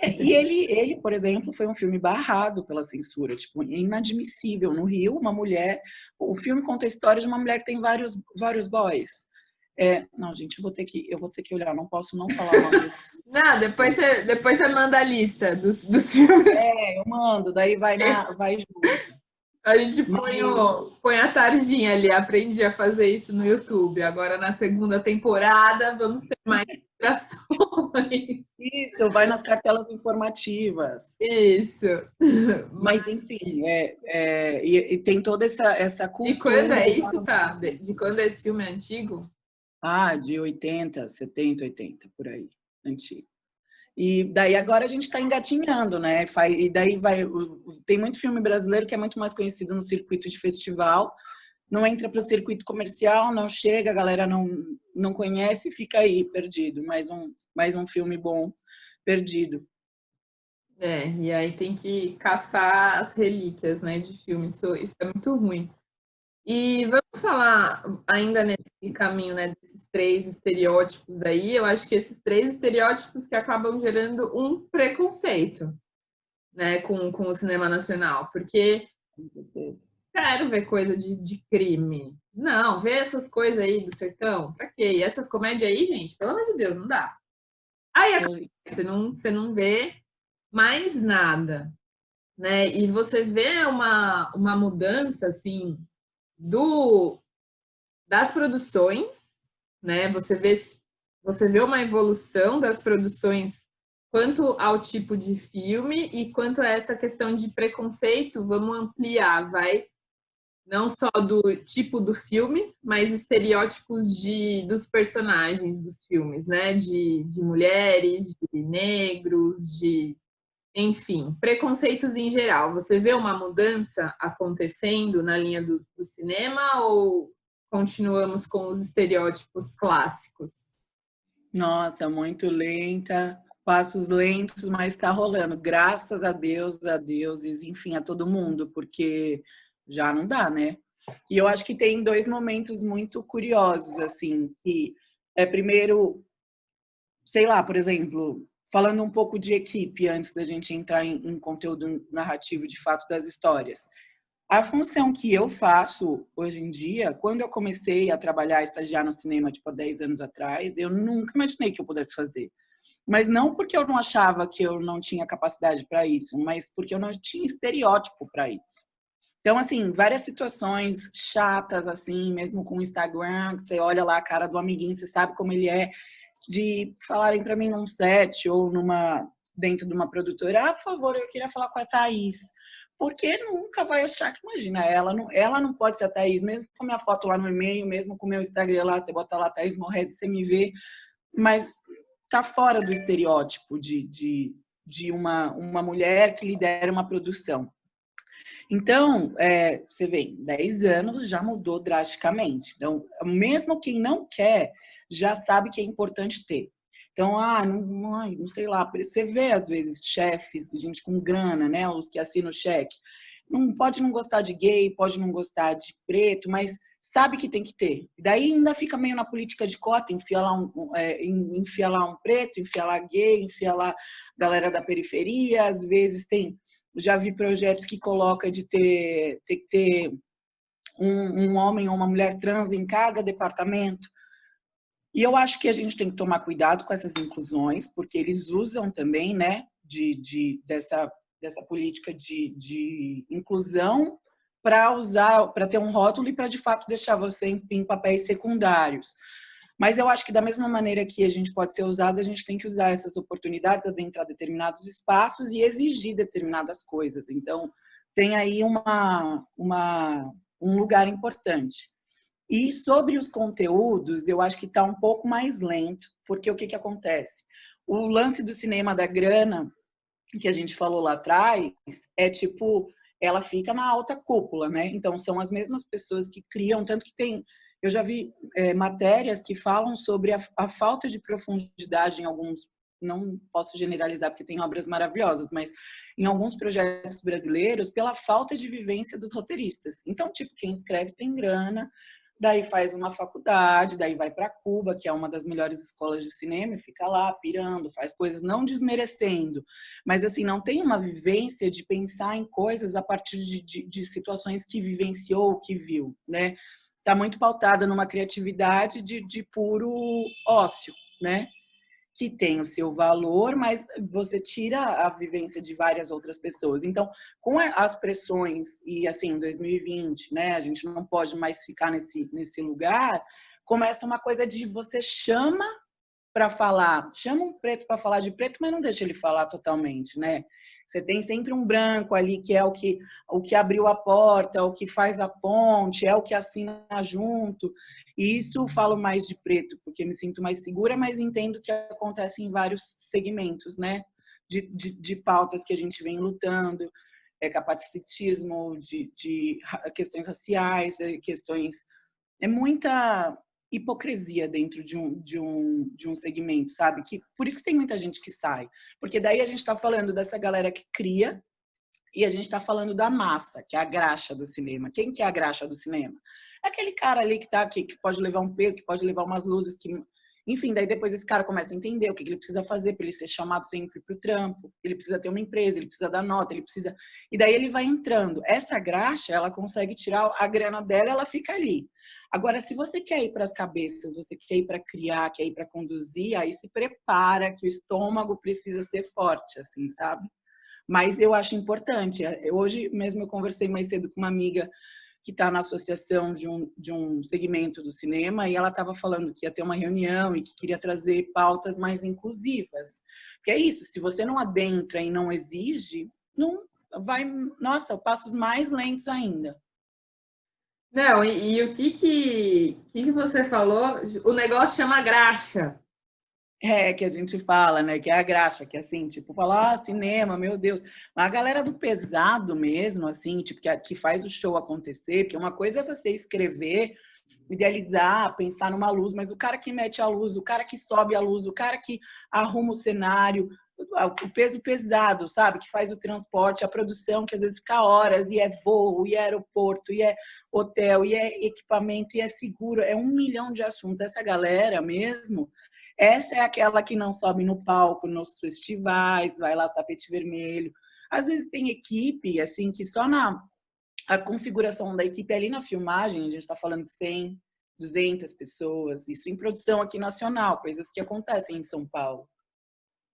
E ele, por exemplo, foi um filme barrado pela censura, tipo, inadmissível. No Rio, uma mulher... O filme conta a história de uma mulher que tem vários boys. Não, gente, eu vou ter que olhar, não posso não falar o nome desse. Não, depois você manda a lista dos filmes. Eu mando, daí vai junto. A gente põe a tardinha ali, aprendi a fazer isso no YouTube. Agora, na segunda temporada, vamos ter mais inspirações. Isso, vai nas cartelas informativas. Isso. Mas, enfim, e tem toda essa De quando cultura. é isso, tá? De quando esse filme é antigo? De 80, 70, 80, por aí, antigo. E daí agora a gente está engatinhando, né? E daí tem muito filme brasileiro que é muito mais conhecido no circuito de festival, não entra para o circuito comercial, não chega, a galera não conhece e fica aí perdido. Mais um filme bom perdido. E aí tem que caçar as relíquias, né, de filme. Isso é muito ruim. E vamos falar ainda nesse caminho, né, desses três estereótipos aí. Eu acho que esses três estereótipos que acabam gerando um preconceito, né, com o cinema nacional, porque Com certeza. quero ver coisa de crime. Não, ver essas coisas aí do sertão, pra quê? E essas comédias aí, gente, pelo amor de Deus, não dá. Aí você não vê mais nada, né? E você vê uma mudança, assim, das produções, né? Você vê uma evolução das produções quanto ao tipo de filme e quanto a essa questão de preconceito, vamos ampliar, vai não só do tipo do filme, mas estereótipos dos personagens dos filmes, né? De mulheres, de negros, enfim, preconceitos em geral. Você vê uma mudança acontecendo na linha do cinema ou continuamos com os estereótipos clássicos? Nossa, muito lenta, passos lentos, mas está rolando. Graças a deuses, enfim, a todo mundo, porque já não dá, né? E eu acho que tem dois momentos muito curiosos, assim, que primeiro, sei lá, por exemplo, falando um pouco de equipe antes da gente entrar em conteúdo narrativo de fato das histórias. A função que eu faço hoje em dia, quando eu comecei a trabalhar, a estagiar no cinema, tipo, há 10 anos atrás, eu nunca imaginei que eu pudesse fazer. Mas não porque eu não achava que eu não tinha capacidade para isso, mas porque eu não tinha estereótipo para isso. Então, assim, várias situações chatas, assim, mesmo com o Instagram, que você olha lá a cara do amiguinho, você sabe como ele é, de falarem para mim num set ou dentro de uma produtora, por favor, eu queria falar com a Thaís. Porque nunca vai achar que, imagina, ela não pode ser a Thaís, mesmo com a minha foto lá no e-mail, mesmo com o meu Instagram lá, você bota lá Thaís Morresi, você me vê, mas tá fora do estereótipo de uma mulher que lidera uma produção. Então, você vê, 10 anos já mudou drasticamente. Então, mesmo quem não quer, já sabe que é importante ter. Então, não sei lá, você vê às vezes chefes, gente com grana, né, os que assinam o cheque. Não pode não gostar de gay, pode não gostar de preto, mas sabe que tem que ter. Daí ainda fica meio na política de cota, enfia lá um preto, enfia lá gay, enfia lá galera da periferia, às vezes tem, já vi projetos que coloca de ter que ter um homem ou uma mulher trans em cada departamento. E eu acho que a gente tem que tomar cuidado com essas inclusões, porque eles usam também, né, dessa política de inclusão para ter um rótulo e para de fato deixar você em papéis secundários. Mas eu acho que da mesma maneira que a gente pode ser usado, a gente tem que usar essas oportunidades, adentrar determinados espaços e exigir determinadas coisas. Então, tem aí um lugar importante. E sobre os conteúdos, eu acho que está um pouco mais lento, porque o que acontece? O lance do cinema da grana, que a gente falou lá atrás, é tipo, ela fica na alta cúpula, né? Então, são as mesmas pessoas que criam, tanto que tem. Eu já vi matérias que falam sobre a falta de profundidade em alguns. Não posso generalizar porque tem obras maravilhosas, mas em alguns projetos brasileiros, pela falta de vivência dos roteiristas. Então, tipo, quem escreve tem grana, daí faz uma faculdade, daí vai para Cuba, que é uma das melhores escolas de cinema, e fica lá pirando, faz coisas não desmerecendo, mas assim, não tem uma vivência de pensar em coisas a partir de situações que vivenciou, que viu, né? Está muito pautada numa criatividade de puro ócio, né? que tem o seu valor, mas você tira a vivência de várias outras pessoas. Então, com as pressões, e assim, 2020, né, a gente não pode mais ficar nesse lugar, começa uma coisa de você chama para falar, chama um preto para falar de preto, mas não deixa ele falar totalmente, né? Você tem sempre um branco ali que é o que abriu a porta, o que faz a ponte, é o que assina junto. E isso falo mais de preto, porque me sinto mais segura, mas entendo que acontece em vários segmentos, né? De pautas que a gente vem lutando, capacitismo, de questões raciais, questões. É muita hipocrisia dentro de um segmento, sabe? Que, por isso que tem muita gente que sai. Porque daí a gente está falando dessa galera que cria e a gente está falando da massa, que é a graxa do cinema. Quem que é a graxa do cinema? É aquele cara ali que tá aqui, que pode levar um peso, que pode levar umas luzes, que... Enfim, daí depois esse cara começa a entender o que ele precisa fazer para ele ser chamado sempre para o trampo. Ele precisa ter uma empresa, ele precisa dar nota, ele precisa... E daí ele vai entrando. Essa graxa, ela consegue tirar a grana dela, ela fica ali. Agora, se você quer ir para as cabeças, você quer ir para criar, quer ir para conduzir, aí se prepara que o estômago precisa ser forte, assim, sabe? Mas eu acho importante. Hoje mesmo eu conversei mais cedo com uma amiga que está na associação de um segmento do cinema e ela estava falando que ia ter uma reunião e que queria trazer pautas mais inclusivas. Porque é isso, se você não adentra e não exige, não vai... Nossa, passos mais lentos ainda. Não, e o que você falou? O negócio chama graxa. Que a gente fala, né? Que é a graxa, que é assim, tipo, falar cinema, meu Deus. Mas a galera do pesado mesmo, assim, tipo, que faz o show acontecer, porque uma coisa é você escrever, idealizar, pensar numa luz, mas o cara que mete a luz, o cara que sobe a luz, o cara que arruma o cenário, o peso pesado, sabe? Que faz o transporte, a produção, que às vezes fica horas, e é voo, e é aeroporto, e é hotel, e é equipamento, e é seguro, é 1 milhão de assuntos. Essa galera mesmo, essa é aquela que não sobe no palco, nos festivais, vai lá tapete vermelho. Às vezes tem equipe, assim, que só na a configuração da equipe ali na filmagem, a gente está falando de 100, 200 pessoas, isso em produção aqui nacional, coisas que acontecem em São Paulo.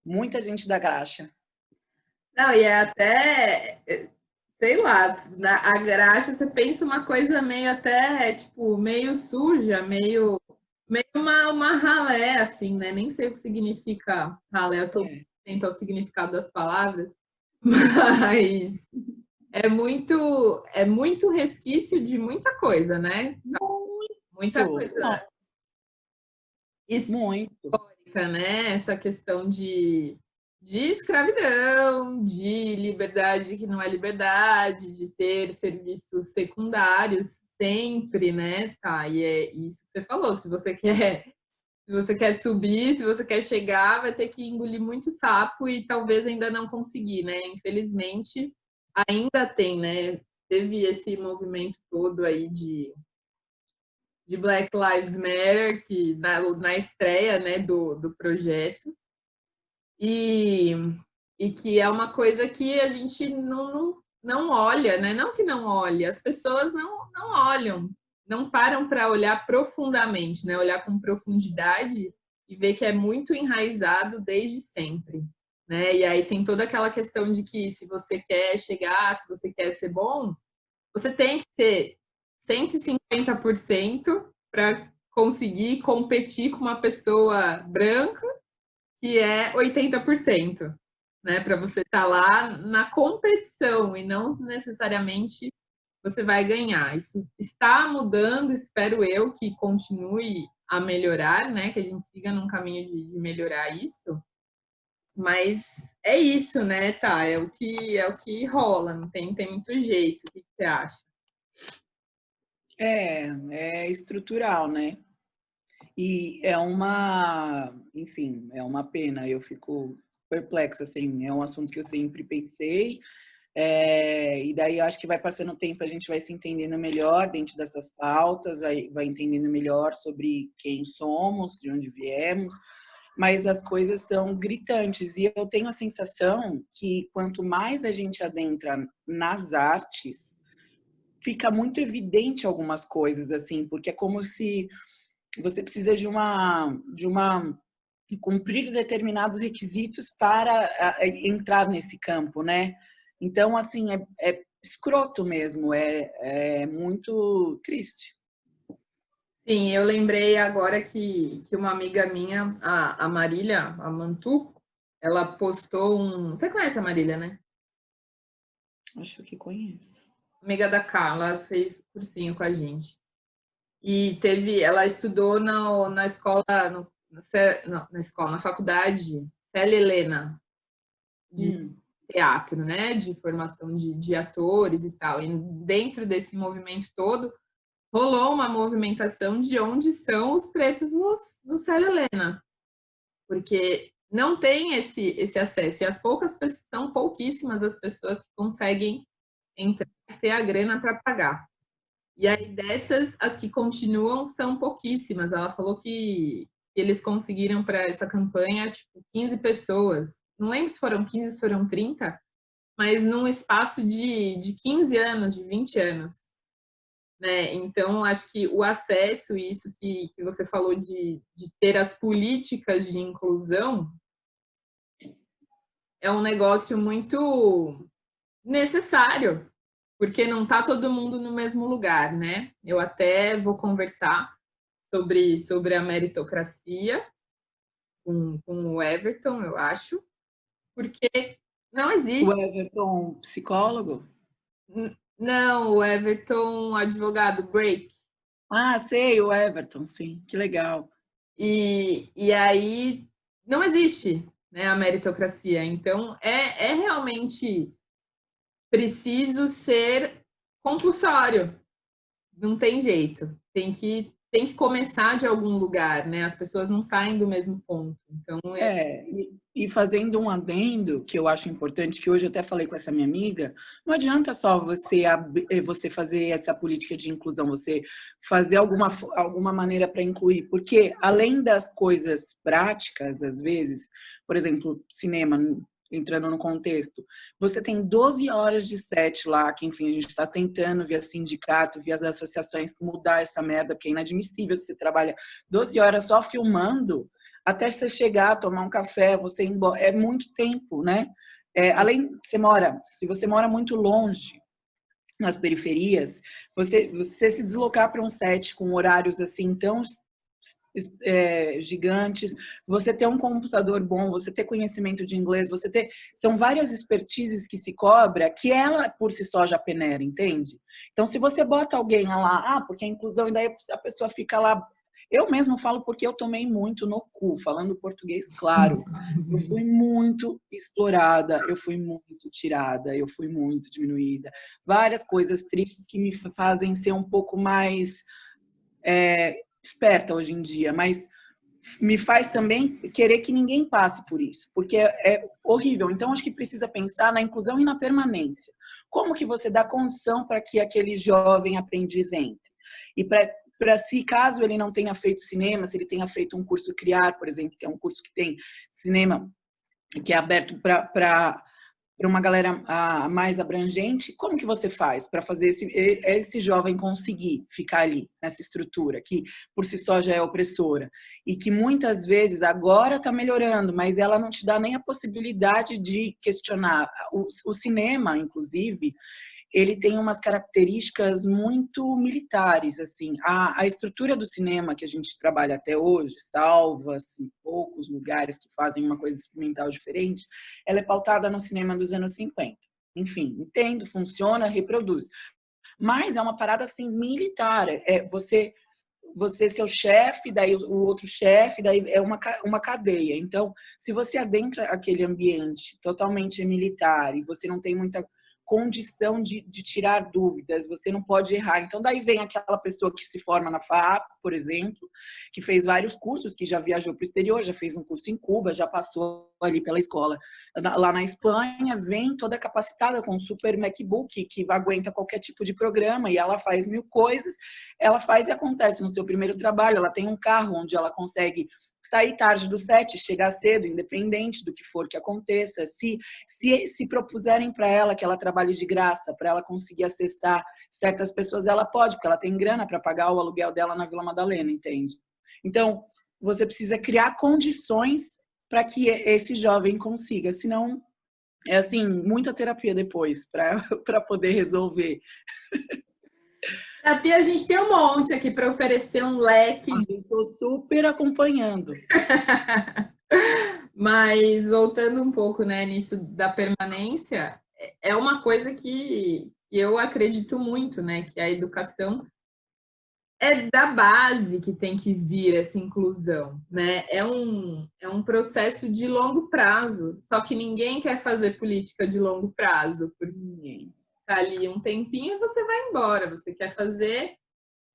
Muita gente da graxa. Não, e é até, sei lá, a graxa, você pensa uma coisa meio até, tipo, meio suja, meio uma ralé, assim, né? Nem sei o que significa ralé, eu tô atento ao significado das palavras, mas é muito resquício de muita coisa, né? Muita coisa Muito. histórica, né? Essa questão de escravidão, de liberdade que não é liberdade, de ter serviços secundários sempre, né? Tá, e é isso que você falou, se você quer subir, se você quer chegar, vai ter que engolir muito sapo e talvez ainda não conseguir, né? Infelizmente, ainda tem, né? Teve esse movimento todo aí de Black Lives Matter, que na estreia, né, do projeto, e, e que é uma coisa que a gente não olha, né? Não que não olhe, as pessoas não olham, não param para olhar profundamente, né? Olhar com profundidade e ver que é muito enraizado desde sempre, né? E aí tem toda aquela questão de que se você quer chegar, se você quer ser bom, você tem que ser 150% para conseguir competir com uma pessoa branca que é 80%, né? Para você estar lá na competição e não necessariamente você vai ganhar. Isso está mudando, espero eu que continue a melhorar, né? Que a gente siga num caminho de melhorar isso. Mas é isso, né, tá? É o que rola, não tem muito jeito. O que você acha? É estrutural, né? E enfim, é uma pena, eu fico perplexa, assim, é um assunto que eu sempre pensei, e daí eu acho que vai passando o tempo, a gente vai se entendendo melhor dentro dessas pautas, vai entendendo melhor sobre quem somos, de onde viemos, mas as coisas são gritantes, e eu tenho a sensação que quanto mais a gente adentra nas artes, fica muito evidente algumas coisas, assim, porque é como se você precisa de uma cumprir determinados requisitos para entrar nesse campo, né? Então, assim, é escroto mesmo, é muito triste. Sim, eu lembrei agora que uma amiga minha, a Marília, a Mantu, ela postou um. Você conhece a Marília, né? Acho que conheço. Amiga da Carla, ela fez cursinho com a gente. E ela estudou na escola, na escola, na faculdade Célia Helena de teatro, né? De formação de atores e tal. E dentro desse movimento todo, rolou uma movimentação de onde estão os pretos no Célia Helena. Porque não tem esse acesso. E são pouquíssimas as pessoas que conseguem entrar e ter a grana para pagar. E aí, dessas, as que continuam são pouquíssimas. Ela falou que eles conseguiram para essa campanha, tipo, 15 pessoas. Não lembro se foram 15, se foram 30, mas num espaço de 15 anos, de 20 anos. Né? Então, acho que o acesso, e isso que você falou de ter as políticas de inclusão, é um negócio muito necessário, porque não está todo mundo no mesmo lugar, né? Eu até vou conversar sobre a meritocracia com o Everton, eu acho, porque não O existe. Everton, psicólogo? Não, o Everton, advogado, break. Ah, sei, o Everton, sim, que legal. E aí não existe, né, a meritocracia. Então, é realmente preciso ser compulsório. Não tem jeito. Tem que começar de algum lugar, né? As pessoas não saem do mesmo ponto. Então, E fazendo um adendo, que eu acho importante, que hoje eu até falei com essa minha amiga, não adianta só você fazer essa política de inclusão, você fazer alguma maneira para incluir, porque além das coisas práticas, às vezes, por exemplo, cinema, entrando no contexto, você tem 12 horas de set lá, que enfim, a gente está tentando via sindicato, via as associações mudar essa merda, porque é inadmissível se você trabalha 12 horas só filmando, até você chegar, tomar um café, você ir embora, é muito tempo, né? Além, se você mora muito longe, nas periferias, você se deslocar para um set com horários assim tão gigantes, você ter um computador bom, você ter conhecimento de inglês, são várias expertises que se cobra que ela por si só já peneira, entende? Então, se você bota alguém lá, porque a inclusão, e daí a pessoa fica lá. Eu mesmo falo porque eu tomei muito no cu, falando português claro. Eu fui muito explorada, eu fui muito tirada, eu fui muito diminuída. Várias coisas tristes que me fazem ser um pouco mais esperta hoje em dia, mas me faz também querer que ninguém passe por isso, porque é horrível. Então, acho que precisa pensar na inclusão e na permanência. Como que você dá condição para que aquele jovem aprendiz entre? E para se caso ele não tenha feito cinema, se ele tenha feito um curso Criar, por exemplo, que é um curso que tem cinema, que é aberto para uma galera mais abrangente, como que você faz para fazer esse jovem conseguir ficar ali nessa estrutura que por si só já é opressora e que muitas vezes agora está melhorando, mas ela não te dá nem a possibilidade de questionar. O cinema, inclusive, ele tem umas características muito militares, assim. A estrutura do cinema que a gente trabalha até hoje, salvo assim, poucos lugares que fazem uma coisa experimental diferente, ela é pautada no cinema dos anos 50. Enfim, entendo, funciona, reproduz. Mas é uma parada assim militar, você ser o chefe, daí o outro chefe, daí é uma cadeia. Então, se você adentra aquele ambiente totalmente militar e você não tem muita condição de tirar dúvidas, você não pode errar. Então, daí vem aquela pessoa que se forma na FAP, por exemplo, que fez vários cursos, que já viajou para o exterior, já fez um curso em Cuba, já passou ali pela escola lá na Espanha, vem toda capacitada com um super MacBook que aguenta qualquer tipo de programa e ela faz 1000 coisas, ela faz e acontece no seu primeiro trabalho, ela tem um carro onde ela consegue sair tarde do set, chegar cedo, independente do que for que aconteça. Se propuserem para ela que ela trabalhe de graça, para ela conseguir acessar certas pessoas, ela pode, porque ela tem grana para pagar o aluguel dela na Vila Madalena, entende? Então, você precisa criar condições para que esse jovem consiga, senão é assim, muita terapia depois para poder resolver. Terapia a gente tem um monte aqui para oferecer um leque. Estou super acompanhando. Mas voltando um pouco, né, nisso da permanência, é uma coisa que eu acredito muito, né, que a educação é da base que tem que vir essa inclusão, né? É um processo de longo prazo, só que ninguém quer fazer política de longo prazo, porque tá ali um tempinho e você vai embora, você quer fazer,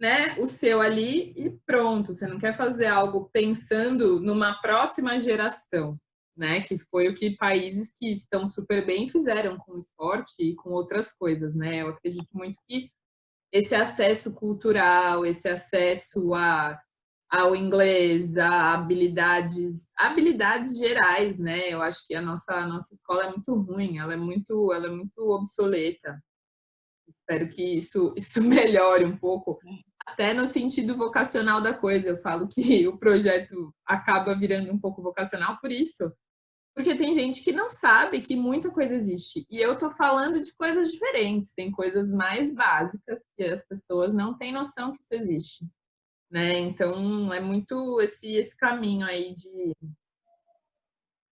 né, o seu ali e pronto, você não quer fazer algo pensando numa próxima geração, né, que foi o que países que estão super bem fizeram com o esporte e com outras coisas, né? Eu acredito muito que esse acesso cultural, esse acesso ao inglês, a habilidades gerais, né? Eu acho que a nossa escola é muito ruim, ela é muito obsoleta. Espero que isso melhore um pouco, até no sentido vocacional da coisa. Eu falo que o projeto acaba virando um pouco vocacional por isso. Porque tem gente que não sabe que muita coisa existe. E eu tô falando de coisas diferentes. Tem coisas mais básicas que as pessoas não têm noção que isso existe, né? Então, é muito esse caminho aí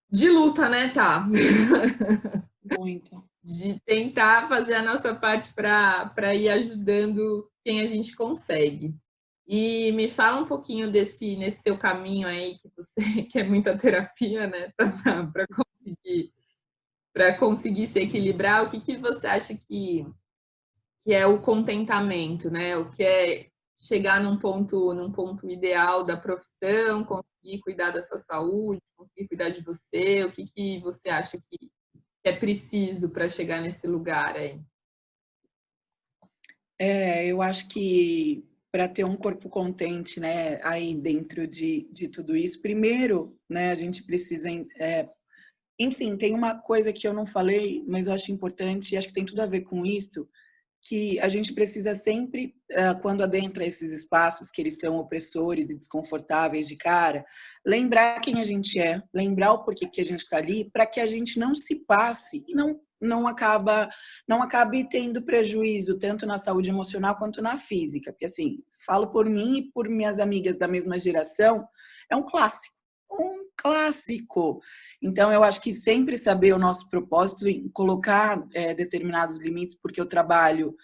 de luta, né, tá? Muito. De tentar fazer a nossa parte para ir ajudando quem a gente consegue. E me fala um pouquinho nesse seu caminho aí, que você que é muita terapia, né, para conseguir se equilibrar. O que você acha que é o contentamento, né? O que é chegar num ponto ideal da profissão, conseguir cuidar da sua saúde, conseguir cuidar de você? O que você acha que é preciso para chegar nesse lugar aí? Eu acho que para ter um corpo contente, né, aí dentro de tudo isso, primeiro, né, a gente precisa, enfim, tem uma coisa que eu não falei, mas eu acho importante e acho que tem tudo a ver com isso, que a gente precisa sempre, quando adentra esses espaços que eles são opressores e desconfortáveis de cara, lembrar quem a gente é, lembrar o porquê que a gente está ali, para que a gente não se passe e não acabe tendo prejuízo tanto na saúde emocional quanto na física, porque assim, falo por mim e por minhas amigas da mesma geração, é um clássico. Um clássico. Então, eu acho que sempre saber o nosso propósito e colocar determinados limites, porque o trabalho,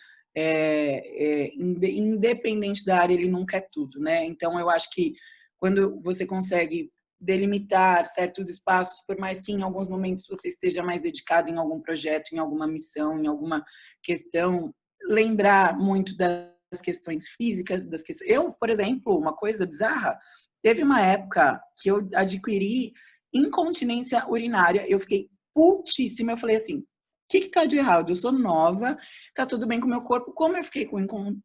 independente da área, ele nunca é tudo, né? Então, eu acho que quando você consegue delimitar certos espaços, por mais que em alguns momentos você esteja mais dedicado em algum projeto, em alguma missão, em alguma questão, lembrar muito das questões físicas, das questões... Eu, por exemplo, uma coisa bizarra, teve uma época que eu adquiri incontinência urinária, eu fiquei putíssima, eu falei assim, o que tá de errado? Eu sou nova, tá tudo bem com o meu corpo, como eu fiquei com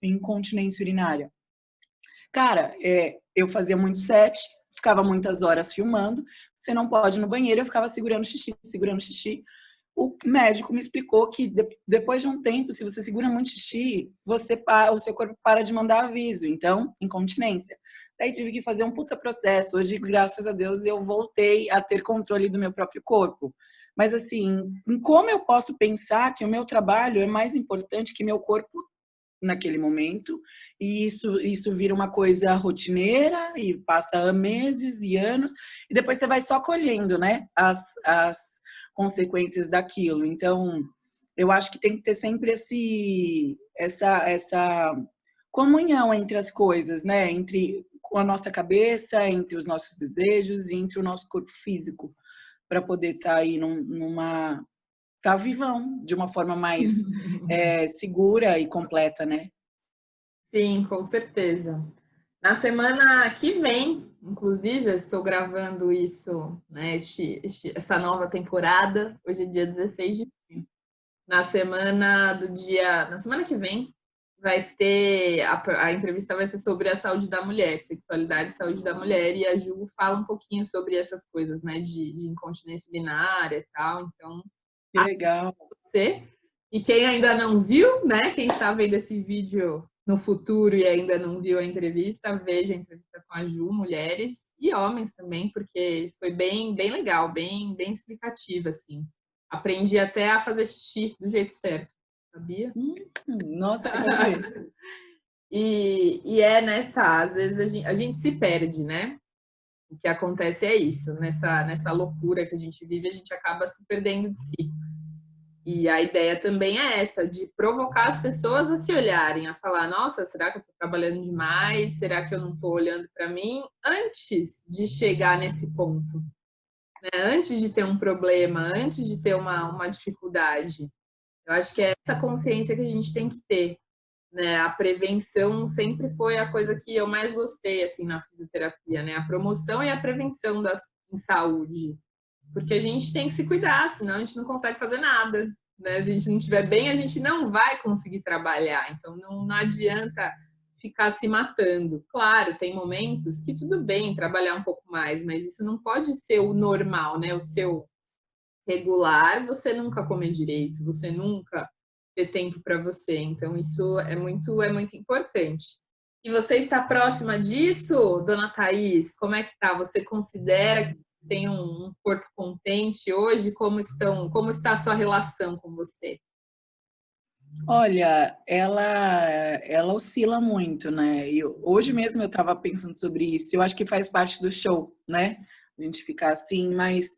incontinência urinária? Cara, eu fazia muito set, ficava muitas horas filmando, você não pode ir no banheiro, eu ficava segurando xixi. O médico me explicou que depois de um tempo, se você segura muito xixi, o seu corpo para de mandar aviso, então, incontinência. Daí tive que fazer um puta processo. Hoje, graças a Deus, eu voltei a ter controle do meu próprio corpo. Mas assim, como eu posso pensar que o meu trabalho é mais importante que meu corpo naquele momento, e isso vira uma coisa rotineira e passa meses e anos, e depois você vai só colhendo, né, as consequências daquilo. Então, eu acho que tem que ter sempre essa comunhão entre as coisas, né, entre a nossa cabeça, entre os nossos desejos e entre o nosso corpo físico, para poder estar aí numa tá vivão, de uma forma mais segura e completa, né? Sim, com certeza. Na semana que vem, inclusive, eu estou gravando isso, né, essa nova temporada. Hoje é dia 16 de junho. Na semana que vem, vai ter, a entrevista vai ser sobre a saúde da mulher, sexualidade e saúde da mulher, e a Ju fala um pouquinho sobre essas coisas, né, de incontinência urinária e tal. Então, Que legal. você. E quem ainda não viu, né? Quem está vendo esse vídeo no futuro e ainda não viu a entrevista, veja a entrevista com a Ju, mulheres e homens também, porque foi bem, bem legal, bem, bem explicativa, assim. Aprendi até a fazer xixi do jeito certo, sabia? Nossa, quero ver. Né, tá, às vezes a gente se perde, né? O que acontece é isso, nessa loucura que a gente vive, a gente acaba se perdendo de si. E a ideia também é essa, de provocar as pessoas a se olharem, a falar, nossa, será que eu estou trabalhando demais? Será que eu não estou olhando para mim? Antes de chegar nesse ponto, né? Antes de ter um problema, antes de ter uma dificuldade. Eu acho que é essa consciência que a gente tem que ter, né? A prevenção sempre foi a coisa que eu mais gostei, assim, na fisioterapia, né? A promoção e a prevenção em saúde. Porque a gente tem que se cuidar, senão a gente não consegue fazer nada, né? Se a gente não estiver bem, a gente não vai conseguir trabalhar. Então, não adianta ficar se matando. Claro, tem momentos que tudo bem trabalhar um pouco mais, mas isso não pode ser o normal, né? O seu regular, você nunca comer direito, você nunca ter tempo para você. Então, isso é muito importante. E você está próxima disso, dona Thaís? Como é que tá? Você considera que tem um corpo contente hoje? Como está a sua relação com você? Olha, ela oscila muito, né? E hoje mesmo eu estava pensando sobre isso. Eu acho que faz parte do show, né? A gente ficar assim, mas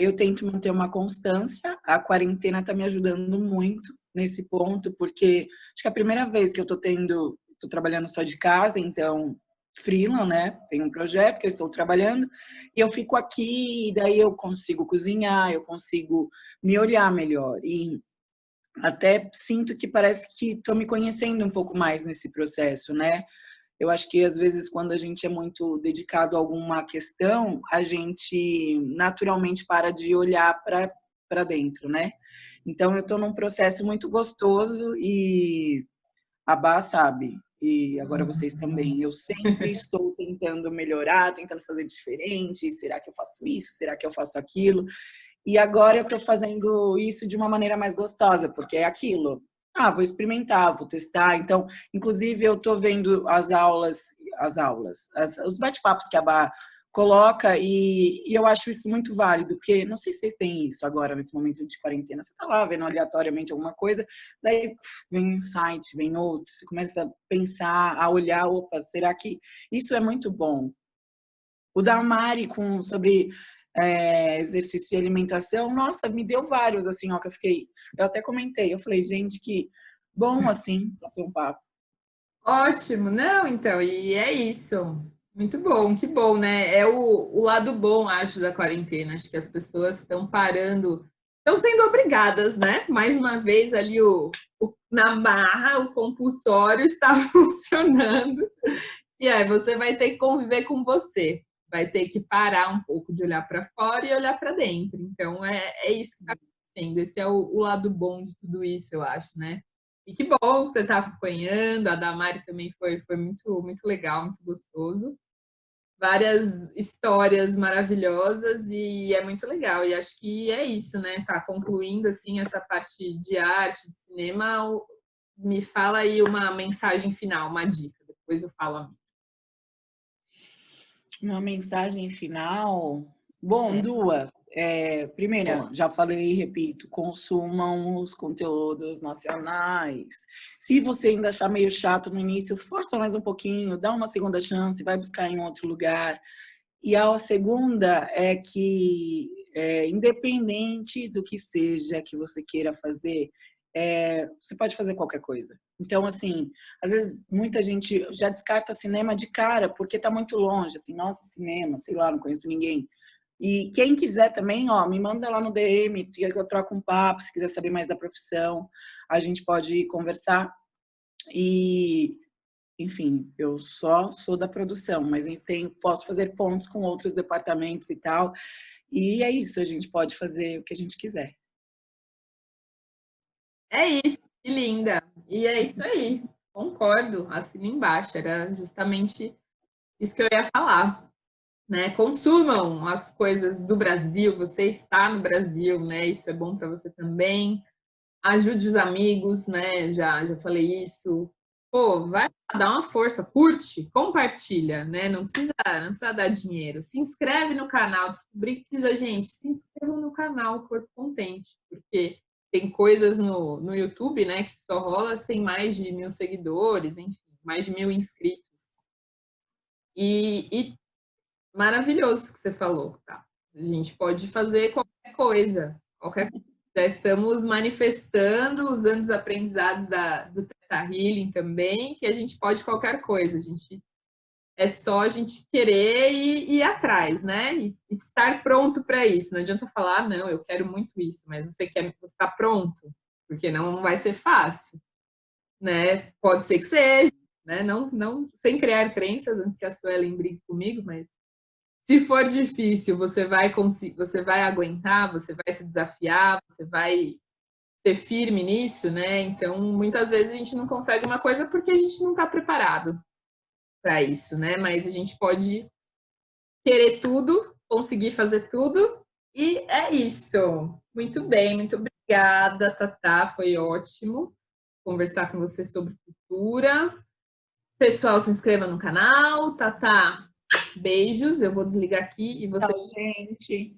eu tento manter uma constância. A quarentena está me ajudando muito nesse ponto, porque acho que é a primeira vez que eu tô trabalhando só de casa, então freela, né? Tem um projeto que eu estou trabalhando e eu fico aqui, e daí eu consigo cozinhar, eu consigo me olhar melhor. E até sinto que parece que estou me conhecendo um pouco mais nesse processo, né? Eu acho que às vezes quando a gente é muito dedicado a alguma questão, a gente naturalmente para de olhar para dentro, né? Então eu estou num processo muito gostoso e a Bá sabe, e agora vocês também. Eu sempre estou tentando melhorar, tentando fazer diferente. Será que eu faço isso? Será que eu faço aquilo? E agora eu estou fazendo isso de uma maneira mais gostosa, porque é aquilo. Ah, vou experimentar, vou testar. Então, inclusive, eu estou vendo os bate-papos que a Bá coloca e eu acho isso muito válido, porque não sei se vocês têm isso agora, nesse momento de quarentena. Você está lá vendo aleatoriamente alguma coisa, daí vem um insight, vem outro, você começa a pensar, a olhar, opa, será que isso é muito bom? O da Mari sobre exercício e alimentação, nossa, me deu vários, assim, ó, que eu até comentei, eu falei, gente, que bom, assim, pra ter um papo. Ótimo, não, então, e é isso. Muito bom, que bom, né? É o lado bom, acho, da quarentena. Acho que as pessoas estão parando, estão sendo obrigadas, né? Mais uma vez ali na barra, o compulsório está funcionando. E aí você vai ter que conviver com você. Vai ter que parar um pouco de olhar para fora e olhar para dentro. Então, é isso que está acontecendo. Esse é o lado bom de tudo isso, eu acho, né? E que bom que você está acompanhando. A Damari também foi muito, muito legal, muito gostoso. Várias histórias maravilhosas e é muito legal. E acho que é isso, né? Tá concluindo assim essa parte de arte, de cinema. Me fala aí uma mensagem final, uma dica. Depois eu falo a minha. Uma mensagem final. Bom, duas. Primeira, Boa. já falei e repito, consumam os conteúdos nacionais. Se você ainda achar meio chato no início, força mais um pouquinho, dá uma segunda chance, vai buscar em outro lugar. E a segunda é que, independente do que seja que você queira fazer, você pode fazer qualquer coisa. Então, assim, às vezes muita gente já descarta cinema de cara porque está muito longe, assim, nossa, cinema, sei lá, não conheço ninguém. E quem quiser também, ó, me manda lá no DM, que eu troco um papo, se quiser saber mais da profissão, a gente pode conversar. E enfim, eu só sou da produção, mas posso fazer pontos com outros departamentos e tal. E é isso, a gente pode fazer o que a gente quiser. É isso, que linda. E é isso aí. Concordo, assina embaixo. Era justamente isso que eu ia falar. Né? Consumam as coisas do Brasil, você está no Brasil, né? Isso é bom para você também. Ajude os amigos, né? Já falei isso. Pô, vai lá, dá uma força, curte, compartilha, né? Não precisa dar dinheiro. Se inscreve no canal, descobrir que precisa, gente, se inscrevam no canal Corpo Contente, porque tem coisas no YouTube, né, que só rola se tem mais de 1.000 seguidores, enfim, mais de 1.000 inscritos. E maravilhoso o que você falou, tá? A gente pode fazer qualquer coisa, qualquer coisa. Já estamos manifestando, usando os aprendizados do Theta Healing também, que a gente pode qualquer coisa. É só a gente querer e ir atrás, né? E estar pronto para isso. Não adianta falar, não, eu quero muito isso, mas você está pronto, porque não vai ser fácil, né? Pode ser que seja, né? Não, sem criar crenças, antes que a Suelen brigue comigo, mas se for difícil, você vai conseguir, você vai aguentar, você vai se desafiar, você vai ser firme nisso, né? Então, muitas vezes a gente não consegue uma coisa porque a gente não está preparado para isso, né? Mas a gente pode querer tudo, conseguir fazer tudo, e é isso. Muito bem, muito obrigada, Tatá, foi ótimo conversar com você sobre cultura. Pessoal, se inscreva no canal, Tatá. Beijos, eu vou desligar aqui e você. Tchau, gente.